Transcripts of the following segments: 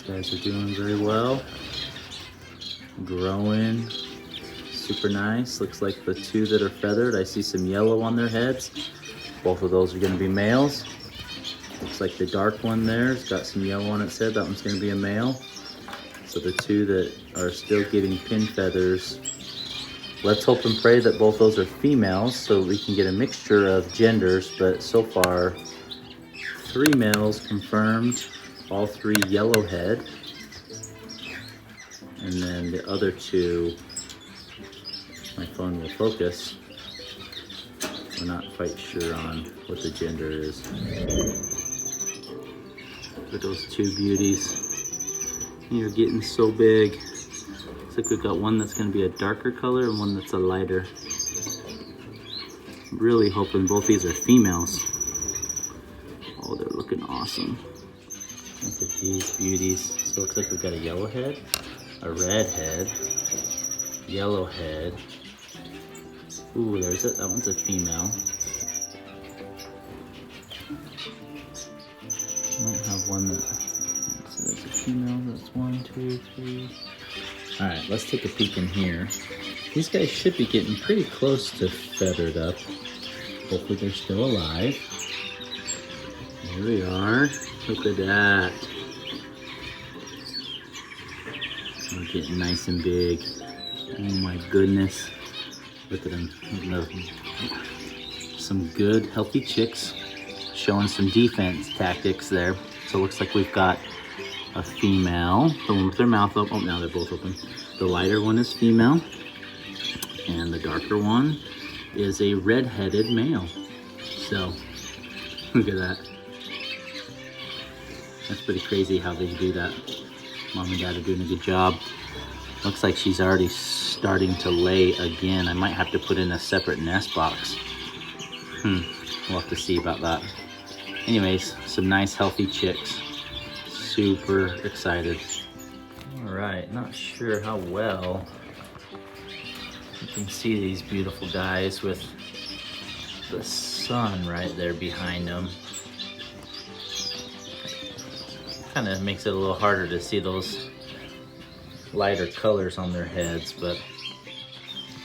These guys are doing very well. Growing super nice. Looks like the two that are feathered, I see some yellow on their heads. Both of those are going to be males. Looks like the dark one there's got some yellow on its head. That one's going to be a male. So the two that are still getting pin feathers, let's hope and pray that both those are females so we can get a mixture of genders. But so far, 3 males confirmed, all 3 yellowhead. And then the other 2, my phone will focus. We're not quite sure on what the gender is. Look at those 2 beauties. You're getting so big. Looks like we've got one that's going to be a darker color and one that's a lighter. I'm really hoping both these are females. Oh, they're looking awesome. Look at these beauties. So it looks like we've got a yellow head, a red head, yellow head. Ooh, there's it. That one's a female. Might have one that, so that's a female. That's 1, 2, 3. All right, let's take a peek in here. These guys should be getting pretty close to feathered up. Hopefully they're still alive. Here we are. Look at that. They're getting nice and big. Oh my goodness. Look at them. Some good, healthy chicks. Showing some defense tactics there. So it looks like we've got a female, the one with their mouth open. Oh, now they're both open. The lighter one is female, and the darker one is a red-headed male. So, look at that. That's pretty crazy how they do that. Mom and Dad are doing a good job. Looks like she's already starting to lay again. I might have to put in a separate nest box. We'll have to see about that. Anyways, some nice healthy chicks. Super excited. All right, not sure how well you can see these beautiful guys with the sun right there behind them. Kind of makes it a little harder to see those lighter colors on their heads, but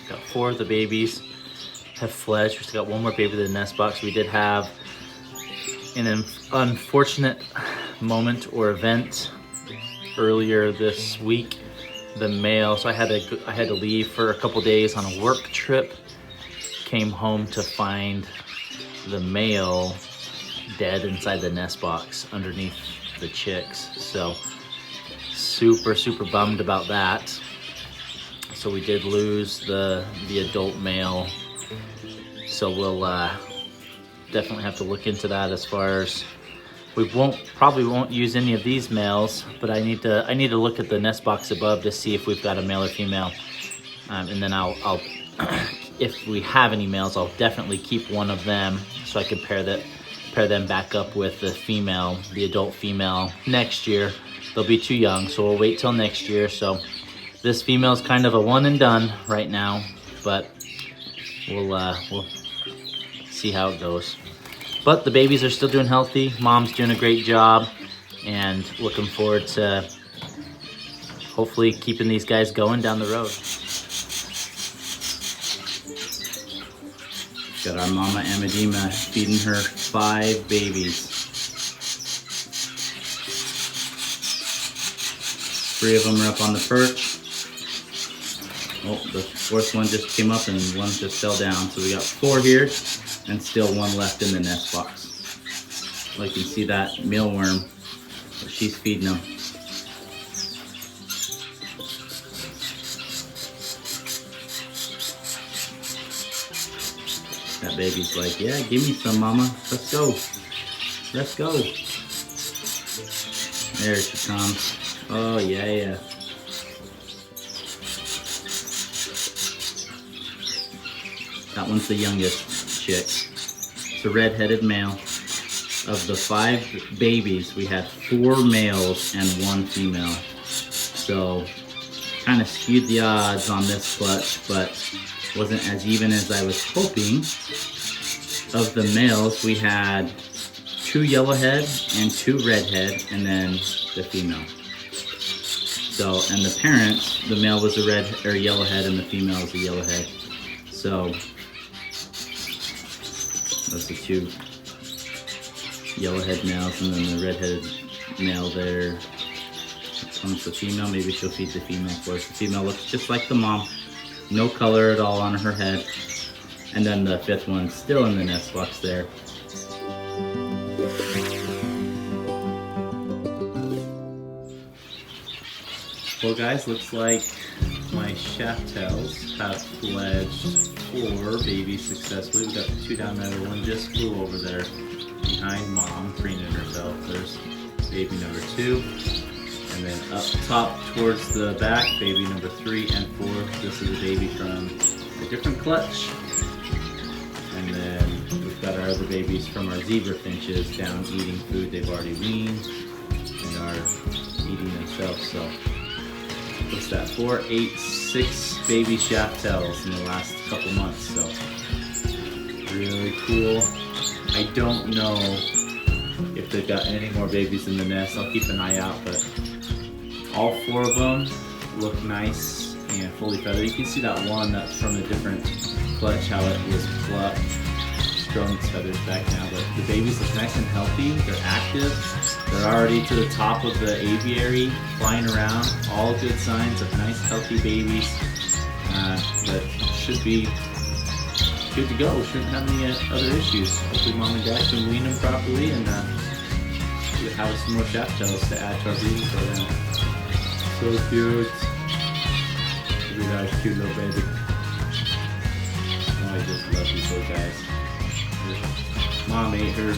got 4 of the babies have fledged. We still got one more baby in the nest box. We did have an unfortunate moment or event earlier this week. The male, so I had to leave for a couple days on a work trip. Came home to find the male dead inside the nest box underneath the chicks. So super bummed about that. So we did lose the adult male. So we'll definitely have to look into that. As far as we probably won't use any of these males, but I need to look at the nest box above to see if we've got a male or female, and then I'll if we have any males, I'll definitely keep one of them so I can pair them back up with the female, the adult female next year. They'll be too young, so we'll wait till next year. So this female is kind of a one and done right now, but we'll see how it goes. But the babies are still doing healthy. Mom's doing a great job, and looking forward to hopefully keeping these guys going down the road. Got our mama Amadima feeding her 5 babies. 3 of them are up on the perch. Oh, the 4th one just came up and one just fell down. So we got 4 here and still 1 left in the nest box. Well, you can see that mealworm, she's feeding them. That baby's like, yeah, give me some, mama. Let's go. Let's go. There she comes. Oh, yeah. That one's the youngest chick. It's a red-headed male. Of the 5 babies, we had 4 males and 1 female. So, kind of skewed the odds on this clutch, but wasn't as even as I was hoping. Of the males, we had 2 yellowhead and 2 redhead, and then the female. So, and the parent, the male was a red or yellow head and the female was a yellow head. So that's the two yellow-head males, and then the red-headed male there. Comes the female, maybe she'll feed the female first. The female looks just like the mom, no color at all on her head. And then the fifth one still in the nest box there. Well guys, looks like my shaft-tails have fledged 4 babies successfully. We've got 2 down there, one just flew over there behind mom, preening herself. There's baby number 2. And then up top towards the back, baby number 3 and 4. This is a baby from a different clutch. And then we've got our other babies from our zebra finches down eating food they've already weaned and are eating themselves. So what's that? 4, 8, 6 baby shaft-tails in the last couple months. So really cool. I don't know if they've got any more babies in the nest. I'll keep an eye out, but all 4 of them look nice and fully feathered. You can see that one that's from a different clutch, how it was plucked. It's growing its feathers back now, but the babies look nice and healthy. They're active. They're already to the top of the aviary, flying around. All good signs of nice, healthy babies that should be good to go. Shouldn't have any other issues. Hopefully mom and dad can wean them properly and we'll have some more shaft-tails to add to our breeding program. So cute. Look at that cute little baby. Oh, I just love these little guys. Mom ate her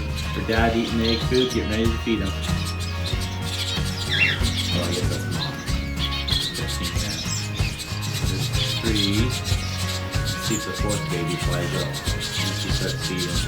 dad eating egg food, getting ready to feed him. Oh, I guess that's mom. There's 3. Let's see if the 4th baby flies up and she starts feeding.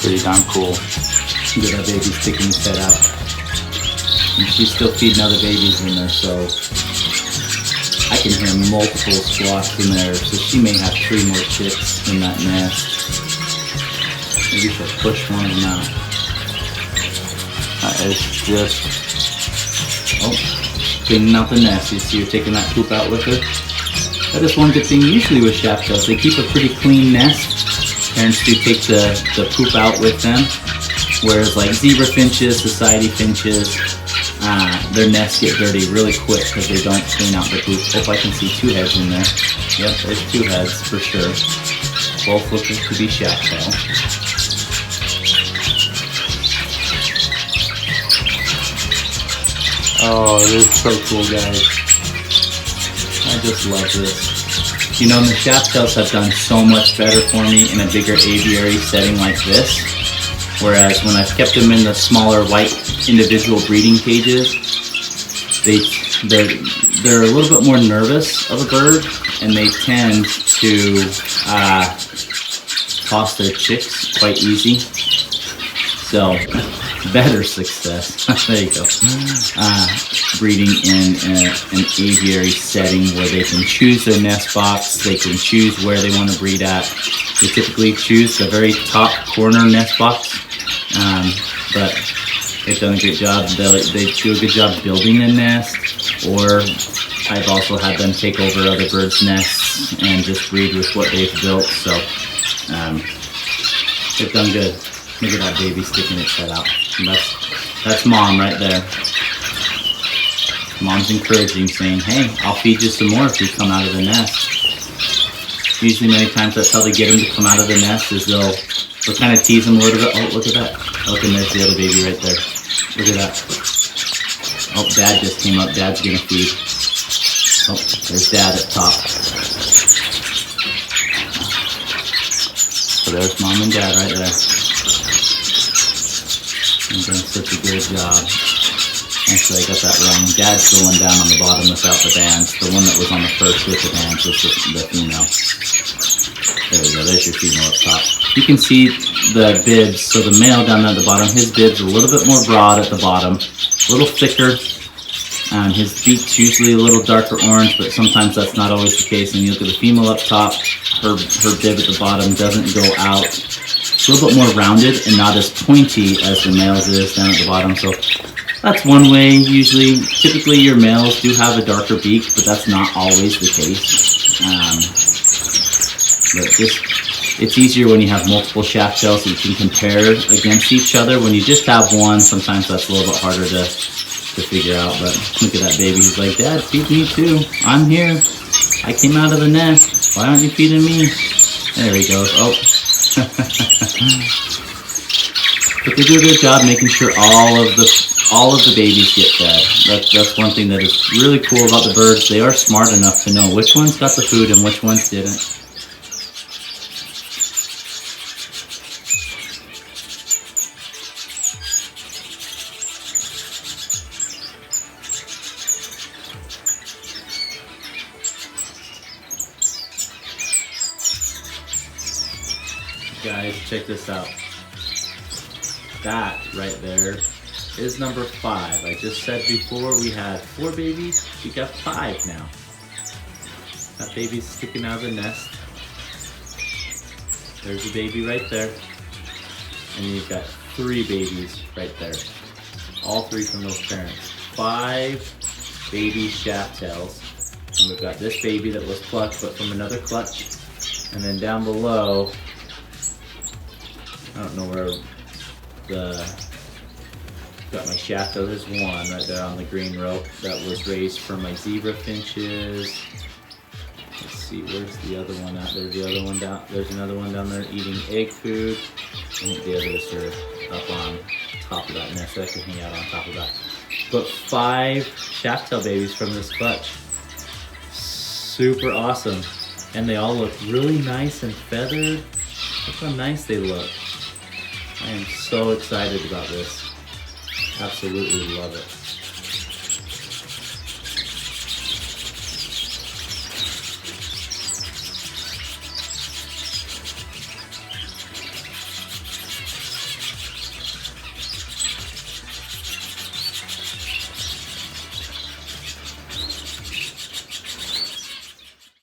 Pretty darn cool. Look at that baby sticking his head out. And she's still feeding other babies in there, so I can hear multiple squawks in there. So she may have 3 more chicks in that nest. Maybe she'll push one of them out. That is just, oh, cleaning out the nest. You see her taking that poop out with her? That is one good thing usually with shaft-tails. They keep a pretty clean nest. Parents do take the poop out with them, whereas like zebra finches, society finches, their nests get dirty really quick because they don't clean out the poop. Hope I can see 2 heads in there. Yep, there's 2 heads for sure. Both looking to be shaft-tail. Oh, it is so cool, guys. I just love this. You know, the shaft-tails have done so much better for me in a bigger aviary setting like this. Whereas when I've kept them in the smaller white individual breeding cages, they're a little bit more nervous of a bird, and they tend to toss their chicks quite easy. So, better success. There you go. Breeding in an aviary setting where they can choose their nest box, they can choose where they want to breed at. They typically choose the very top corner nest box, but they've done a good job. They do a good job building a nest, or I've also had them take over other birds' nests and just breed with what they've built. So they've done good. Look at that baby sticking its head out. And that's mom right there. Mom's encouraging, saying, "Hey, I'll feed you some more if you come out of the nest." Usually many times that's how they get them to come out of the nest, is they'll kind of tease them a little bit. Oh, look at that. Oh, and there's the other baby right there. Look at that. Oh, Dad just came up. Dad's gonna feed. Oh, there's Dad at top. So there's Mom and Dad right there. They've done such a good job. Actually, I got that wrong. Dad's the one down on the bottom without the bands. The one that was on the first with the bands was the female. There we go. There's your female up top. You can see the bibs. So the male down there at the bottom, his bib's a little bit more broad at the bottom, a little thicker. His beak's usually a little darker orange, but sometimes that's not always the case. And you look at the female up top, her bib at the bottom doesn't go out. It's a little bit more rounded and not as pointy as the male's is down at the bottom. So that's one way. Usually, typically your males do have a darker beak, but that's not always the case. But it's easier when you have multiple shaft tails, so you can compare against each other. When you just have one, sometimes that's a little bit harder to figure out. But look at that baby. He's like, "Dad, feed me too. I'm here. I came out of the nest. Why aren't you feeding me?" There he goes. Oh. But they do a good job making sure all of the babies get fed. That's one thing that is really cool about the birds. They are smart enough to know which ones got the food and which ones didn't. Guys, check this out. That right there is number 5. I just said before we had 4 babies, we got 5 now. That baby's sticking out of the nest. There's a baby right there. And you've got 3 babies right there. All 3 from those parents. 5 baby shaft tails. And we've got this baby that was clutched, but from another clutch. And then down below, I don't know where got my shaft tail. There's one right there on the green rope that was raised for my zebra finches. Let's see, where's the other one at? There's the other one down. There's another one down there eating egg food. I think the others are up on top of that nest, so I can hang out on top of that. But 5 shaft tail babies from this clutch. Super awesome. And they all look really nice and feathered. Look how nice they look. I am so excited about this. Absolutely love it.